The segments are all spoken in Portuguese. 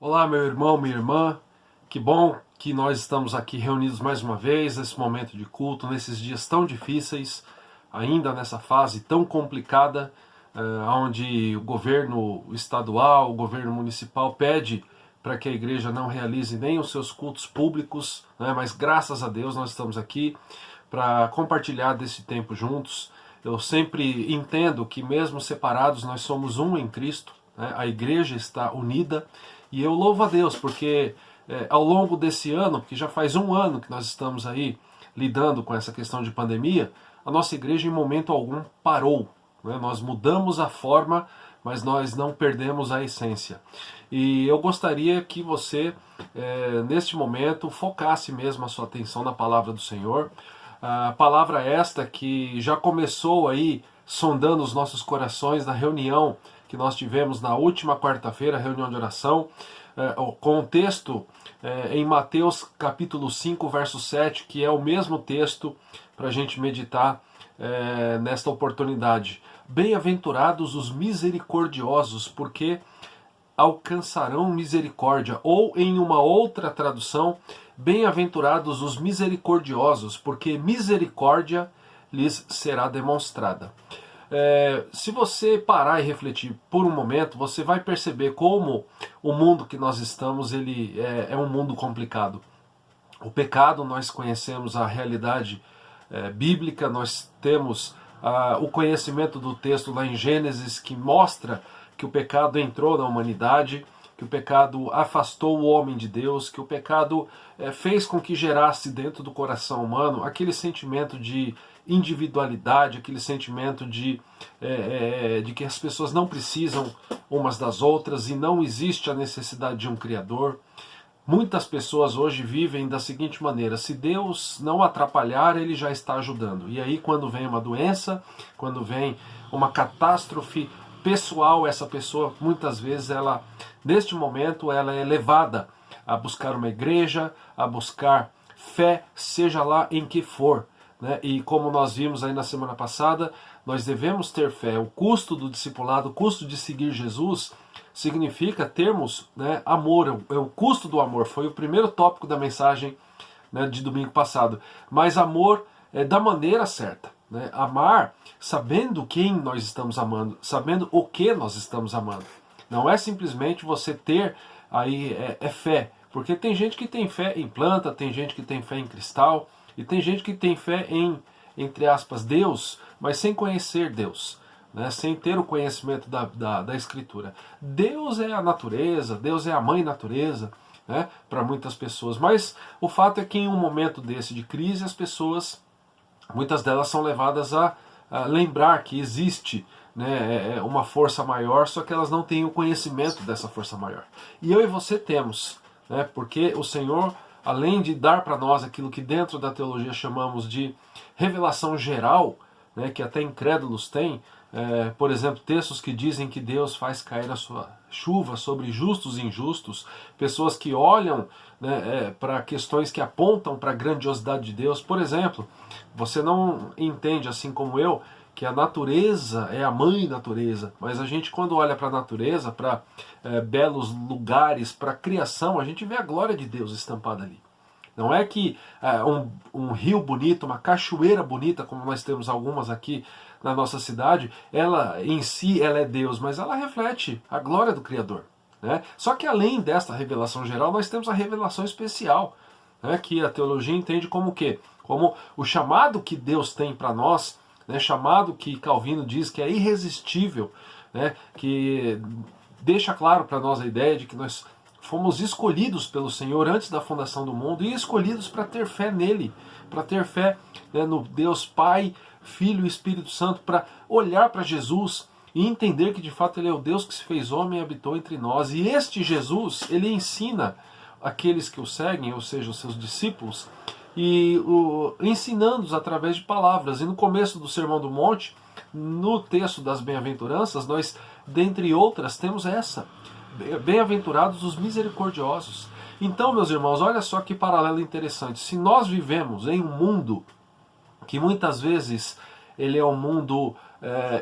Olá, meu irmão, minha irmã, que bom que nós estamos aqui reunidos mais uma vez nesse momento de culto, nesses dias tão difíceis, ainda nessa fase tão complicada, onde o governo estadual, o governo municipal pede para que a igreja não realize nem os seus cultos públicos, né, mas graças a Deus nós estamos aqui para compartilhar desse tempo juntos. Eu sempre entendo que mesmo separados nós somos um em Cristo, né, a igreja está unida. E eu louvo a Deus porque ao longo desse ano, que já faz um ano que nós estamos aí lidando com essa questão de pandemia, a nossa igreja em momento algum parou, né? Nós mudamos a forma, mas nós não perdemos a essência. E eu gostaria que você, neste momento, focasse mesmo a sua atenção na palavra do Senhor. A palavra esta que já começou aí sondando os nossos corações na reunião que nós tivemos na última quarta-feira, reunião de oração, com o texto em Mateus capítulo 5, verso 7, que é o mesmo texto para a gente meditar nesta oportunidade. Bem-aventurados os misericordiosos, porque alcançarão misericórdia. Ou em uma outra tradução, bem-aventurados os misericordiosos, porque misericórdia lhes será demonstrada. Se você parar e refletir por um momento, você vai perceber como o mundo que nós estamos ele é um mundo complicado. O pecado, nós conhecemos a realidade bíblica, nós temos o conhecimento do texto lá em Gênesis que mostra que o pecado entrou na humanidade, que o pecado afastou o homem de Deus, que o pecado fez com que gerasse dentro do coração humano aquele sentimento de individualidade, aquele sentimento de que as pessoas não precisam umas das outras e não existe a necessidade de um Criador. Muitas pessoas hoje vivem da seguinte maneira: se Deus não atrapalhar, Ele já está ajudando. E aí quando vem uma doença, quando vem uma catástrofe pessoal, essa pessoa muitas vezes neste momento ela é levada a buscar uma igreja, a buscar fé, seja lá em que for. Né? E como nós vimos aí na semana passada, nós devemos ter fé. O custo do discipulado, o custo de seguir Jesus, significa termos, né, amor. O custo do amor foi o primeiro tópico da mensagem, né, de domingo passado. Mas amor da maneira certa. Né? Amar sabendo quem nós estamos amando, sabendo o que nós estamos amando. Não é simplesmente você ter aí fé. Porque tem gente que tem fé em planta, tem gente que tem fé em cristal, e tem gente que tem fé em, entre aspas, Deus, mas sem conhecer Deus, né? Sem ter o conhecimento da Escritura. Deus é a natureza, Deus é a mãe natureza, né? Para muitas pessoas. Mas o fato é que em um momento desse de crise, as pessoas, muitas delas são levadas a lembrar que existe, né, uma força maior, só que elas não têm o conhecimento dessa força maior. E eu e você temos, né? Porque o Senhor, além de dar para nós aquilo que dentro da teologia chamamos de revelação geral, né, que até incrédulos têm, por exemplo, textos que dizem que Deus faz cair a sua chuva sobre justos e injustos, pessoas que olham, né, para questões que apontam para a grandiosidade de Deus. Por exemplo, você não entende, assim como eu, que a natureza é a mãe natureza, mas a gente quando olha para a natureza, para belos lugares, para a criação, a gente vê a glória de Deus estampada ali. Não é que um rio bonito, uma cachoeira bonita, como nós temos algumas aqui na nossa cidade, ela em si ela é Deus, mas ela reflete a glória do Criador. Né? Só que além desta revelação geral, nós temos a revelação especial, né, que a teologia entende como o quê? Como o chamado que Deus tem para nós, né, chamado que Calvino diz que é irresistível, né, que deixa claro para nós a ideia de que nós fomos escolhidos pelo Senhor antes da fundação do mundo e escolhidos para ter fé nele, para ter fé, né, no Deus Pai, Filho e Espírito Santo, para olhar para Jesus e entender que de fato Ele é o Deus que se fez homem e habitou entre nós. E este Jesus, Ele ensina aqueles que o seguem, ou seja, os seus discípulos, e ensinando-os através de palavras. E no começo do Sermão do Monte, no texto das bem-aventuranças, nós, dentre outras, temos essa: bem-aventurados os misericordiosos. Então, meus irmãos, olha só que paralelo interessante. Se nós vivemos em um mundo que muitas vezes ele é um mundo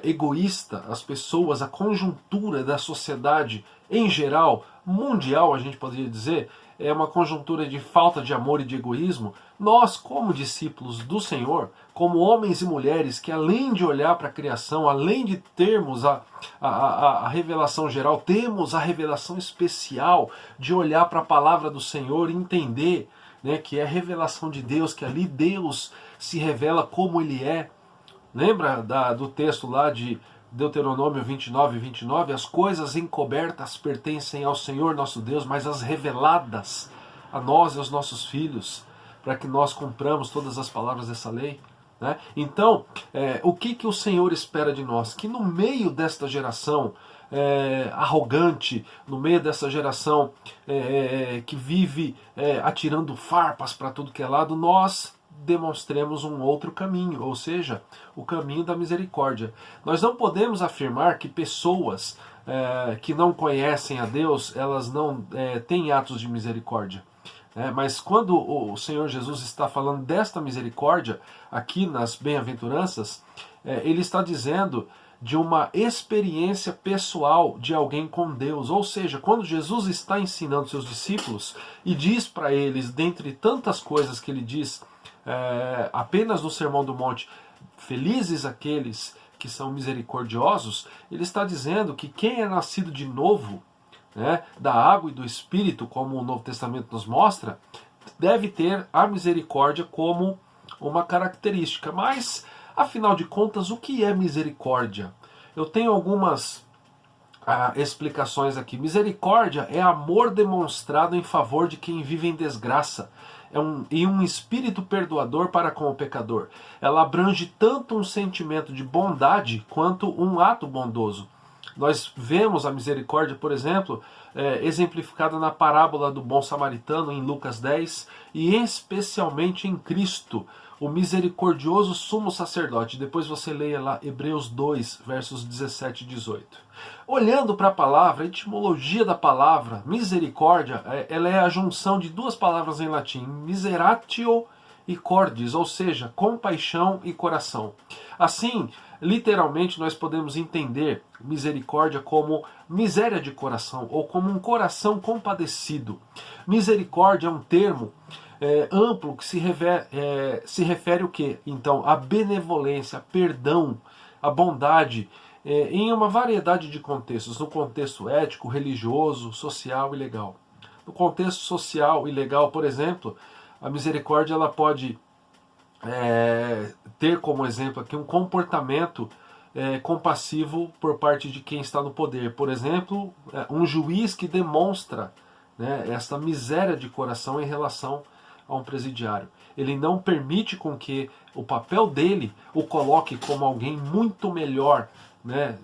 egoísta, as pessoas, a conjuntura da sociedade em geral, mundial, a gente poderia dizer, é uma conjuntura de falta de amor e de egoísmo, nós, como discípulos do Senhor, como homens e mulheres que além de olhar para a criação, além de termos a revelação geral, temos a revelação especial de olhar para a palavra do Senhor e entender, né, que é a revelação de Deus, que ali Deus se revela como Ele é. Lembra do texto lá de Deuteronômio 29:29? As coisas encobertas pertencem ao Senhor nosso Deus, mas as reveladas a nós e aos nossos filhos, para que nós cumpramos todas as palavras dessa lei. Né? Então, o que o Senhor espera de nós? Que no meio desta geração arrogante, no meio dessa geração que vive atirando farpas para tudo que é lado, nós demonstremos um outro caminho, ou seja, o caminho da misericórdia. Nós não podemos afirmar que pessoas que não conhecem a Deus, elas não têm atos de misericórdia. Mas quando o Senhor Jesus está falando desta misericórdia, aqui nas bem-aventuranças, Ele está dizendo de uma experiência pessoal de alguém com Deus. Ou seja, quando Jesus está ensinando seus discípulos e diz para eles, dentre tantas coisas que Ele diz apenas no Sermão do Monte, felizes aqueles que são misericordiosos, Ele está dizendo que quem é nascido de novo, da água e do Espírito, como o Novo Testamento nos mostra, deve ter a misericórdia como uma característica. Mas, afinal de contas, o que é misericórdia? Eu tenho algumas explicações aqui. Misericórdia é amor demonstrado em favor de quem vive em desgraça, e um espírito perdoador para com o pecador. Ela abrange tanto um sentimento de bondade quanto um ato bondoso. Nós vemos a misericórdia, por exemplo, exemplificada na parábola do bom samaritano em Lucas 10 e especialmente em Cristo, o misericordioso sumo sacerdote. Depois você leia lá Hebreus 2, versos 17 e 18. Olhando para a palavra, a etimologia da palavra misericórdia, ela é a junção de duas palavras em latim, miseratio e cordis, ou seja, compaixão e coração. Assim, literalmente nós podemos entender misericórdia como miséria de coração, ou como um coração compadecido. Misericórdia é um termo amplo que se refere o quê? Então, a benevolência, a perdão, a bondade, em uma variedade de contextos, no contexto ético, religioso, social e legal. No contexto social e legal, por exemplo, a misericórdia ela pode ter como exemplo aqui um comportamento compassivo por parte de quem está no poder. Por exemplo, um juiz que demonstra essa miséria de coração em relação a um presidiário. Ele não permite com que o papel dele o coloque como alguém muito melhor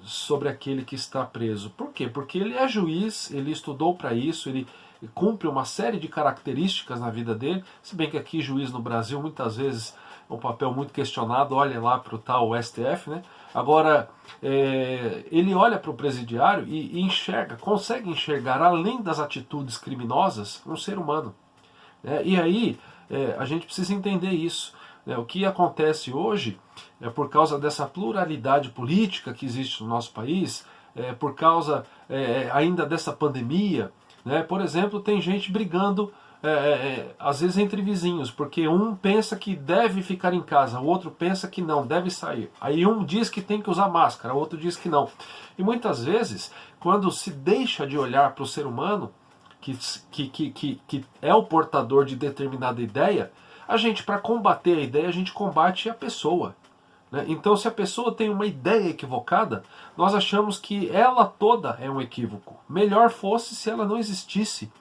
sobre aquele que está preso. Por quê? Porque ele é juiz, ele estudou para isso, ele cumpre uma série de características na vida dele, se bem que aqui juiz no Brasil muitas vezes é um papel muito questionado, olha lá para o tal STF, Agora, ele olha para o presidiário e enxerga, consegue enxergar, além das atitudes criminosas, um ser humano. E aí, a gente precisa entender isso. O que acontece hoje, por causa dessa pluralidade política que existe no nosso país, por causa ainda dessa pandemia, por exemplo, tem gente brigando, às vezes entre vizinhos, porque um pensa que deve ficar em casa, o outro pensa que não, deve sair. Aí um diz que tem que usar máscara, o outro diz que não. E muitas vezes, quando se deixa de olhar para o ser humano, que é o portador de determinada ideia, a gente, para combater a ideia, a gente combate a pessoa. Então, se a pessoa tem uma ideia equivocada, nós achamos que ela toda é um equívoco. Melhor fosse se ela não existisse.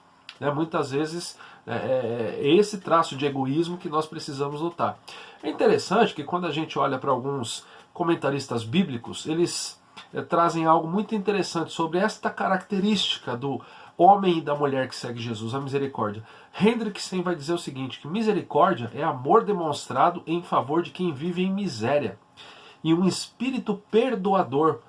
Muitas vezes é esse traço de egoísmo que nós precisamos lutar. É interessante que quando a gente olha para alguns comentaristas bíblicos, eles trazem algo muito interessante sobre esta característica do homem e da mulher que segue Jesus, a misericórdia. Hendrickson vai dizer o seguinte, que misericórdia é amor demonstrado em favor de quem vive em miséria e um espírito perdoador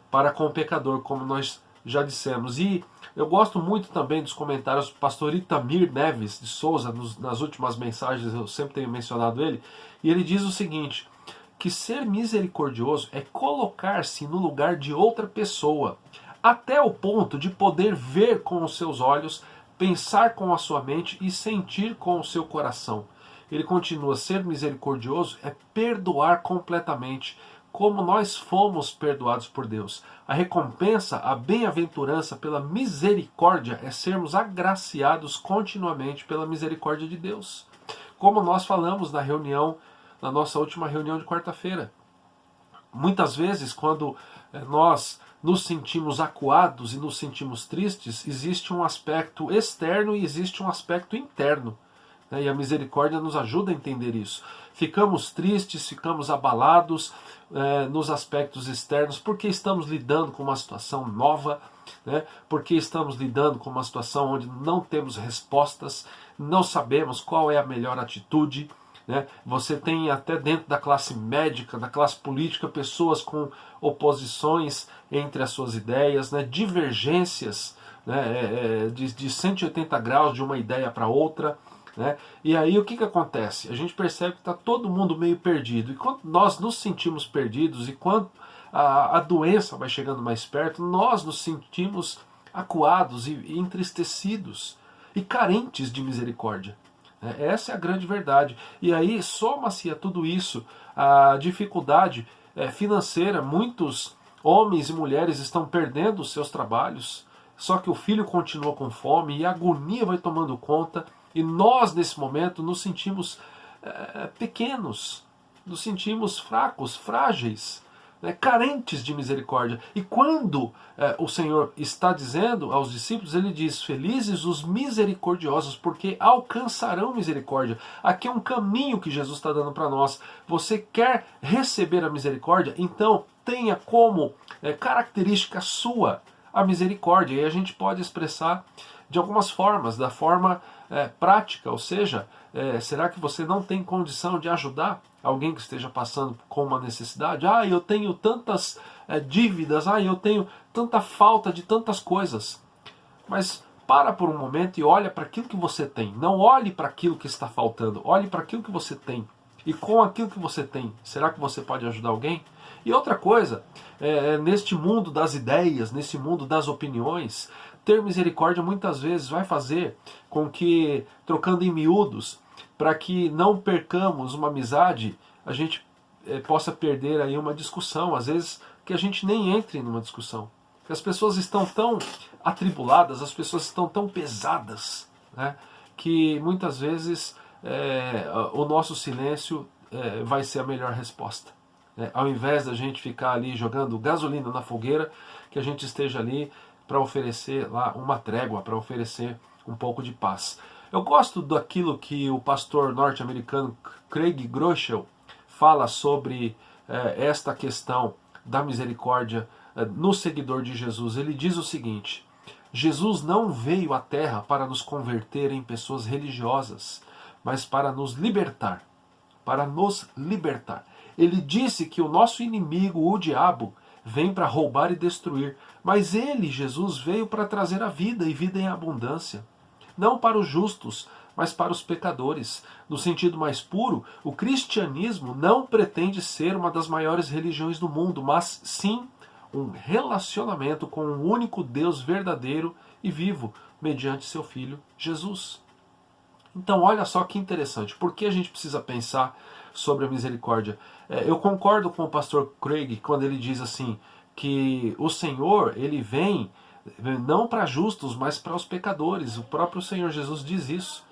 para com o pecador, como nós já dissemos. E eu gosto muito também dos comentários do pastor Itamir Neves de Souza, nas últimas mensagens, eu sempre tenho mencionado ele, e ele diz o seguinte, que ser misericordioso é colocar-se no lugar de outra pessoa, até o ponto de poder ver com os seus olhos, pensar com a sua mente e sentir com o seu coração. Ele continua: ser misericordioso é perdoar completamente, como nós fomos perdoados por Deus. A recompensa, a bem-aventurança pela misericórdia é sermos agraciados continuamente pela misericórdia de Deus. Como nós falamos na nossa última reunião de quarta-feira. Muitas vezes, quando nós nos sentimos acuados e nos sentimos tristes, existe um aspecto externo e existe um aspecto interno. E a misericórdia nos ajuda a entender isso. Ficamos tristes, ficamos abalados nos aspectos externos, porque estamos lidando com uma situação nova, porque estamos lidando com uma situação onde não temos respostas, não sabemos qual é a melhor atitude. Você tem até dentro da classe médica, da classe política, pessoas com oposições entre as suas ideias, divergências de 180 graus de uma ideia para outra. E aí o que acontece? A gente percebe que está todo mundo meio perdido. E quando nós nos sentimos perdidos e quando a doença vai chegando mais perto, nós nos sentimos acuados e entristecidos e carentes de misericórdia. Essa é a grande verdade. E aí soma-se a tudo isso a dificuldade financeira. Muitos homens e mulheres estão perdendo os seus trabalhos, só que o filho continua com fome e a agonia vai tomando conta. E nós, nesse momento, nos sentimos pequenos, nos sentimos fracos, frágeis, carentes de misericórdia. E quando o Senhor está dizendo aos discípulos, ele diz: felizes os misericordiosos, porque alcançarão misericórdia. Aqui é um caminho que Jesus está dando para nós. Você quer receber a misericórdia? Então tenha como característica sua a misericórdia. E a gente pode expressar de algumas formas, da forma prática, ou seja, será que você não tem condição de ajudar alguém que esteja passando com uma necessidade? Eu tenho tantas dívidas, eu tenho tanta falta de tantas coisas. Mas para por um momento e olha para aquilo que você tem. Não olhe para aquilo que está faltando, olhe para aquilo que você tem. E com aquilo que você tem, será que você pode ajudar alguém? E outra coisa, neste mundo das ideias, nesse mundo das opiniões, ter misericórdia muitas vezes vai fazer com que, trocando em miúdos, para que não percamos uma amizade, a gente possa perder aí uma discussão, às vezes que a gente nem entre numa discussão. Porque as pessoas estão tão atribuladas, as pessoas estão tão pesadas, que muitas vezes o nosso silêncio vai ser a melhor resposta. Ao invés da gente ficar ali jogando gasolina na fogueira, que a gente esteja ali para oferecer lá uma trégua, para oferecer um pouco de paz. Eu gosto daquilo que o pastor norte-americano Craig Groeschel fala sobre esta questão da misericórdia no seguidor de Jesus. Ele diz o seguinte: Jesus não veio à Terra para nos converter em pessoas religiosas, mas para nos libertar. Para nos libertar. Ele disse que o nosso inimigo, o diabo, vem para roubar e destruir, mas ele, Jesus, veio para trazer a vida e vida em abundância. Não para os justos, mas para os pecadores. No sentido mais puro, o cristianismo não pretende ser uma das maiores religiões do mundo, mas sim um relacionamento com um único Deus verdadeiro e vivo, mediante seu Filho, Jesus. Então olha só que interessante, por que a gente precisa pensar sobre a misericórdia? Eu concordo com o pastor Craig quando ele diz assim, que o Senhor, ele vem não para justos, mas para os pecadores. O próprio Senhor Jesus diz isso.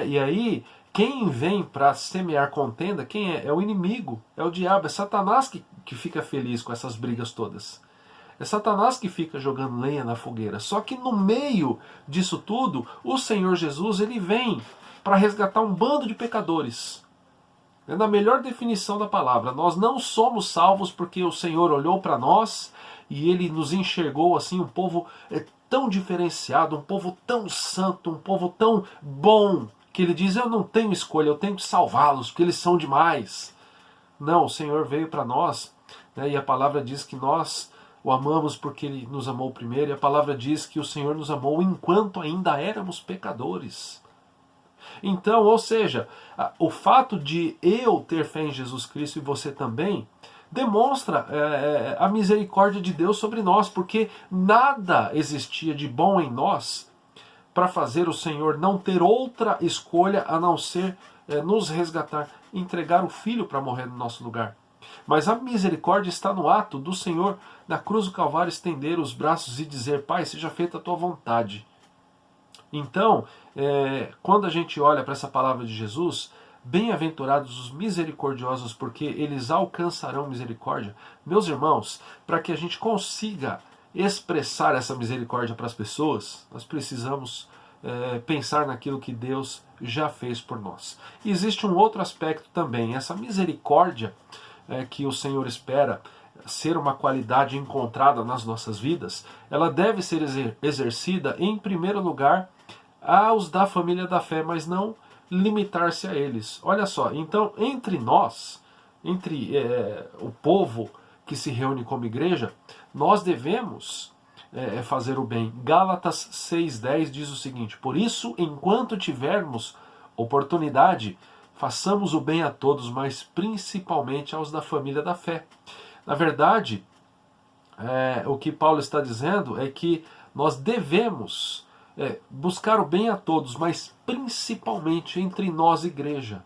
E aí, quem vem para semear contenda, quem é? É o inimigo, é o diabo, é Satanás que fica feliz com essas brigas todas. É Satanás que fica jogando lenha na fogueira. Só que no meio disso tudo, o Senhor Jesus, ele vem para resgatar um bando de pecadores. Na melhor definição da palavra, nós não somos salvos porque o Senhor olhou para nós e ele nos enxergou assim, um povo tão diferenciado, um povo tão santo, um povo tão bom, que ele diz: eu não tenho escolha, eu tenho que salvá-los porque eles são demais. Não, o Senhor veio para nós, e a palavra diz que nós o amamos porque ele nos amou primeiro, e a palavra diz que o Senhor nos amou enquanto ainda éramos pecadores. Então, ou seja, o fato de eu ter fé em Jesus Cristo e você também, demonstra a misericórdia de Deus sobre nós, porque nada existia de bom em nós para fazer o Senhor não ter outra escolha a não ser nos resgatar, entregar o Filho para morrer no nosso lugar. Mas a misericórdia está no ato do Senhor, na cruz do Calvário, estender os braços e dizer: Pai, seja feita a tua vontade. Então, quando a gente olha para essa palavra de Jesus, bem-aventurados os misericordiosos, porque eles alcançarão misericórdia. Meus irmãos, para que a gente consiga expressar essa misericórdia para as pessoas, nós precisamos pensar naquilo que Deus já fez por nós. E existe um outro aspecto também, essa misericórdia que o Senhor espera ser uma qualidade encontrada nas nossas vidas, ela deve ser exercida em primeiro lugar aos da família da fé, mas não limitar-se a eles. Olha só, então entre nós, entre o povo que se reúne como igreja, nós devemos fazer o bem. Gálatas 6,10 diz o seguinte: por isso, enquanto tivermos oportunidade, façamos o bem a todos, mas principalmente aos da família da fé. Na verdade, o que Paulo está dizendo é que nós devemos buscar o bem a todos, mas principalmente entre nós, igreja.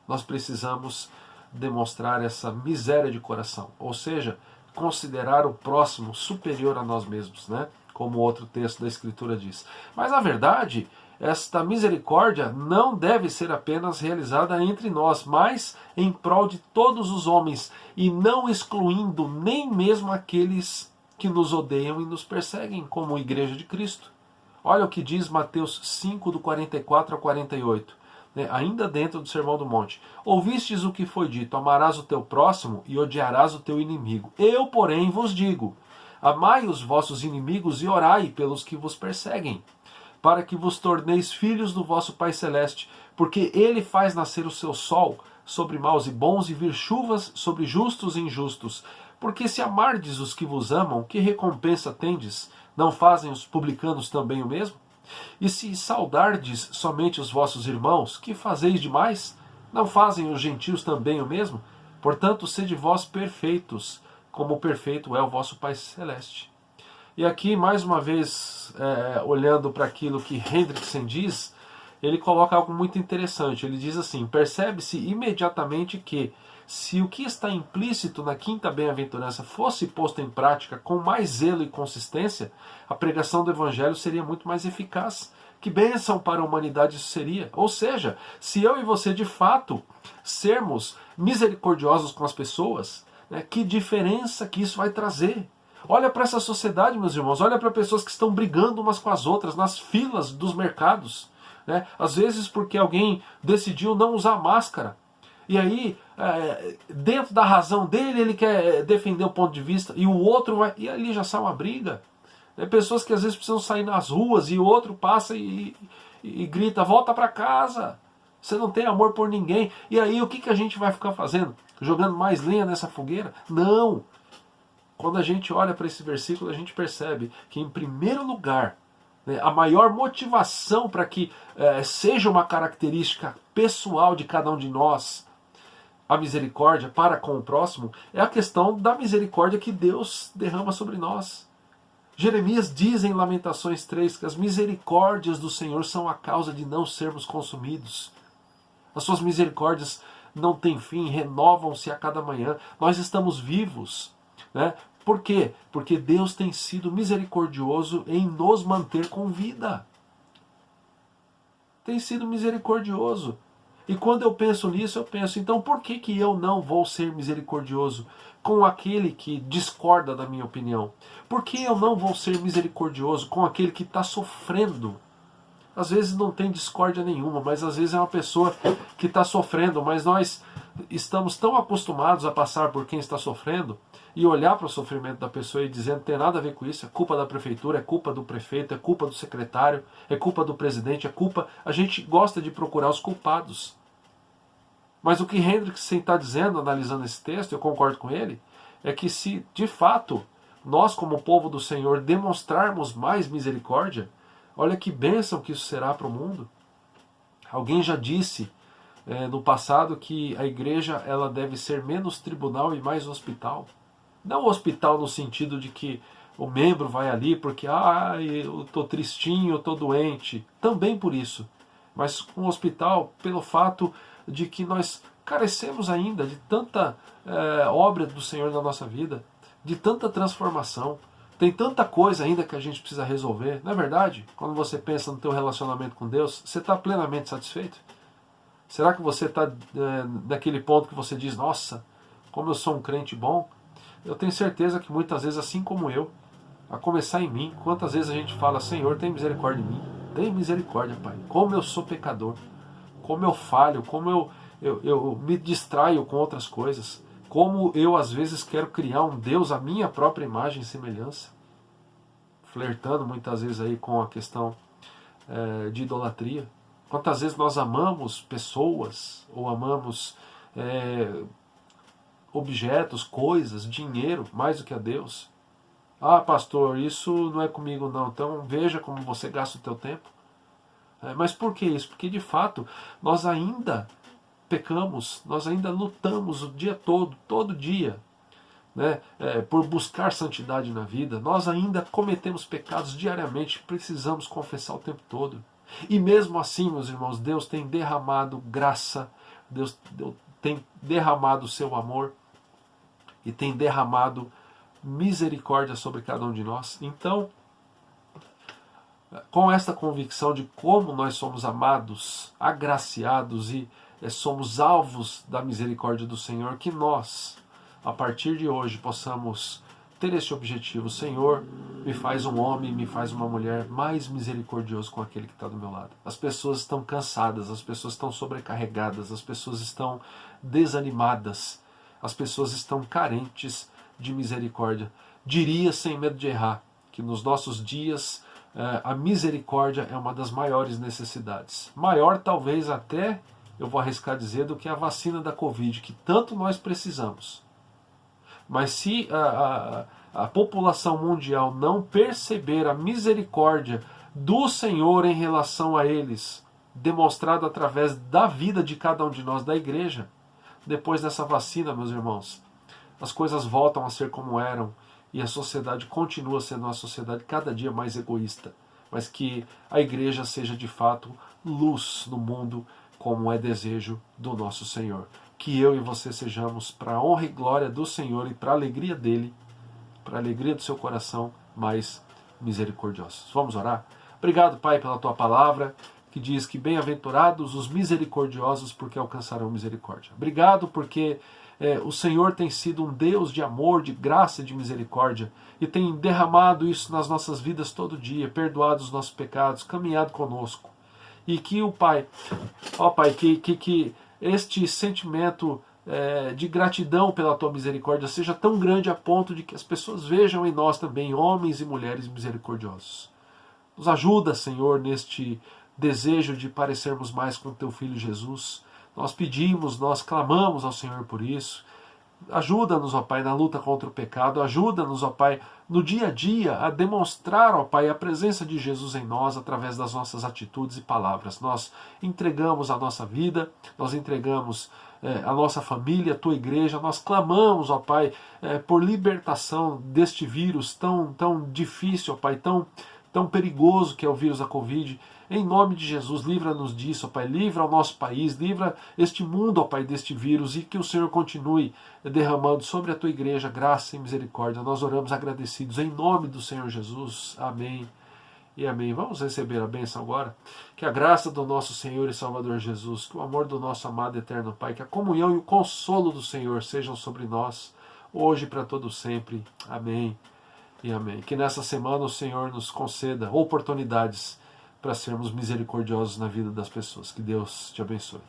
Nós precisamos demonstrar essa miséria de coração, ou seja, considerar o próximo superior a nós mesmos, né? Como outro texto da Escritura diz. Mas a verdade, esta misericórdia não deve ser apenas realizada entre nós, mas em prol de todos os homens, e não excluindo nem mesmo aqueles que nos odeiam e nos perseguem, como Igreja de Cristo. Olha o que diz Mateus 5, do 44 ao 48, ainda dentro do Sermão do Monte. Ouvistes o que foi dito: amarás o teu próximo e odiarás o teu inimigo. Eu, porém, vos digo: amai os vossos inimigos e orai pelos que vos perseguem, para que vos torneis filhos do vosso Pai Celeste, porque ele faz nascer o seu sol sobre maus e bons, e vir chuvas sobre justos e injustos. Porque se amardes os que vos amam, que recompensa tendes? Não fazem os publicanos também o mesmo? E se saudardes somente os vossos irmãos, que fazeis demais? Não fazem os gentios também o mesmo? Portanto, sede vós perfeitos, como perfeito é o vosso Pai Celeste. E aqui, mais uma vez, olhando para aquilo que Hendrickson diz, ele coloca algo muito interessante. Ele diz assim: percebe-se imediatamente que, se o que está implícito na quinta bem-aventurança fosse posto em prática com mais zelo e consistência, a pregação do Evangelho seria muito mais eficaz. Que bênção para a humanidade isso seria! Ou seja, se eu e você de fato sermos misericordiosos com as pessoas, que diferença que isso vai trazer! Olha para essa sociedade, meus irmãos, olha para pessoas que estão brigando umas com as outras nas filas dos mercados, às vezes porque alguém decidiu não usar máscara. E aí, dentro da razão dele, ele quer defender o ponto de vista, e o outro vai. E ali já sai uma briga. Pessoas que às vezes precisam sair nas ruas, e o outro passa e grita: volta para casa, você não tem amor por ninguém. E aí, o que a gente vai ficar fazendo? Jogando mais lenha nessa fogueira? Não! Quando a gente olha para esse versículo, a gente percebe que, em primeiro lugar, a maior motivação para que seja uma característica pessoal de cada um de nós, a misericórdia para com o próximo, é a questão da misericórdia que Deus derrama sobre nós. Jeremias diz em Lamentações 3 que as misericórdias do Senhor são a causa de não sermos consumidos. As suas misericórdias não têm fim, renovam-se a cada manhã. Nós estamos vivos. Por quê? Porque Deus tem sido misericordioso em nos manter com vida. Tem sido misericordioso. E quando eu penso nisso, eu penso: então por que eu não vou ser misericordioso com aquele que discorda da minha opinião? Por que eu não vou ser misericordioso com aquele que está sofrendo? Às vezes não tem discórdia nenhuma, mas às vezes é uma pessoa que está sofrendo, mas nós estamos tão acostumados a passar por quem está sofrendo e olhar para o sofrimento da pessoa e dizer: não tem nada a ver com isso, é culpa da prefeitura, é culpa do prefeito, é culpa do secretário, é culpa do presidente, é culpa... A gente gosta de procurar os culpados. Mas o que Hendrickson está dizendo, analisando esse texto, eu concordo com ele, é que se de fato nós, como povo do Senhor, demonstrarmos mais misericórdia, olha que bênção que isso será para o mundo. Alguém já disse no passado que a igreja ela deve ser menos tribunal e mais hospital. Não hospital no sentido de que o membro vai ali porque eu estou tristinho, eu estou doente. Também por isso. Mas um hospital pelo fato de que nós carecemos ainda de tanta obra do Senhor na nossa vida, de tanta transformação. Tem tanta coisa ainda que a gente precisa resolver. Não é verdade? Quando você pensa no teu relacionamento com Deus, você está plenamente satisfeito? Será que você está naquele ponto que você diz, nossa, como eu sou um crente bom? Eu tenho certeza que muitas vezes, assim como eu, a começar em mim, quantas vezes a gente fala, Senhor, tem misericórdia de mim? Tem misericórdia, Pai. Como eu sou pecador, como eu falho, como eu me distraio com outras coisas, como eu às vezes quero criar um Deus à minha própria imagem e semelhança, flertando muitas vezes aí com a questão de idolatria. Quantas vezes nós amamos pessoas, ou amamos objetos, coisas, dinheiro, mais do que a Deus. Ah, pastor, isso não é comigo não, então veja como você gasta o teu tempo. Mas por que isso? Porque de fato nós ainda pecamos, nós ainda lutamos o dia todo dia, né, por buscar santidade na vida. Nós ainda cometemos pecados diariamente, precisamos confessar o tempo todo. E mesmo assim, meus irmãos, Deus tem derramado graça, Deus tem derramado o seu amor e tem derramado misericórdia sobre cada um de nós. Então, com esta convicção de como nós somos amados, agraciados e somos alvos da misericórdia do Senhor, que nós, a partir de hoje, possamos ter este objetivo. Senhor, me faz um homem, me faz uma mulher mais misericordioso com aquele que está do meu lado. As pessoas estão cansadas, as pessoas estão sobrecarregadas, as pessoas estão desanimadas, as pessoas estão carentes de misericórdia. Diria, sem medo de errar, que nos nossos dias a misericórdia é uma das maiores necessidades. Maior talvez até, eu vou arriscar dizer, do que a vacina da Covid, que tanto nós precisamos. Mas se a população mundial não perceber a misericórdia do Senhor em relação a eles, demonstrado através da vida de cada um de nós, da igreja, depois dessa vacina, meus irmãos, as coisas voltam a ser como eram e a sociedade continua sendo uma sociedade cada dia mais egoísta, mas que a igreja seja de fato luz no mundo, como é desejo do nosso Senhor. Que eu e você sejamos, para a honra e glória do Senhor e para a alegria dele, para a alegria do seu coração, mais misericordiosos. Vamos orar? Obrigado, Pai, pela tua palavra, que diz que bem-aventurados os misericordiosos, porque alcançarão misericórdia. Obrigado porque o Senhor tem sido um Deus de amor, de graça e de misericórdia, e tem derramado isso nas nossas vidas todo dia, perdoado os nossos pecados, caminhado conosco. E que o Pai, que este sentimento de gratidão pela tua misericórdia seja tão grande a ponto de que as pessoas vejam em nós também homens e mulheres misericordiosos. Nos ajuda, Senhor, neste desejo de parecermos mais com teu Filho Jesus. Nós pedimos, nós clamamos ao Senhor por isso. Ajuda-nos, ó Pai, na luta contra o pecado. Ajuda-nos, ó Pai, no dia a dia a demonstrar, ó Pai, a presença de Jesus em nós através das nossas atitudes e palavras. Nós entregamos a nossa vida, nós entregamos a nossa família, a tua igreja. Nós clamamos, ó Pai, por libertação deste vírus tão difícil, ó Pai, tão perigoso que é o vírus da Covid. Em nome de Jesus, livra-nos disso, ó Pai, livra o nosso país, livra este mundo, ó Pai, deste vírus, e que o Senhor continue derramando sobre a tua igreja graça e misericórdia. Nós oramos agradecidos em nome do Senhor Jesus. Amém e amém. Vamos receber a bênção agora. Que a graça do nosso Senhor e Salvador Jesus, que o amor do nosso amado e eterno Pai, que a comunhão e o consolo do Senhor sejam sobre nós, hoje e para todo sempre. Amém e amém. Que nessa semana o Senhor nos conceda oportunidades para sermos misericordiosos na vida das pessoas. Que Deus te abençoe.